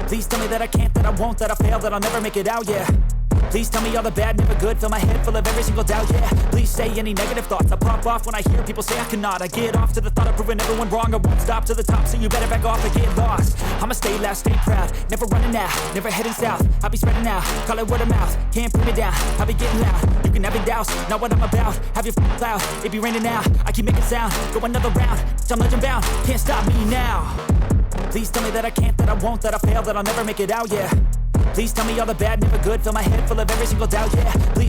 Please tell me that I can't, that I won't, that I fail, that I'll never make it out, yeah. Please tell me all the bad, never good. Fill my head full of every single doubt, yeah. Please say any negative thoughts. I pop off when I hear people say I cannot. I get off to the thought of proving everyone wrong. I won't stop to the top, so you better back off and get lost. I'ma stay loud, stay proud, never running out, never heading south. I'll be spreading out, call it word of mouth. Can't put me down, I'll be getting loud. You can have it douse, not what I'm about. Have your cloud, it be raining now. I keep making sound, go another round. I'm legend bound, can't stop me now. Please tell me that I can't, that I won't, that I fail, that I'll never make it out, yeah. Please tell me all the bad, never good. Fill my head full of every single doubt, yeah. Please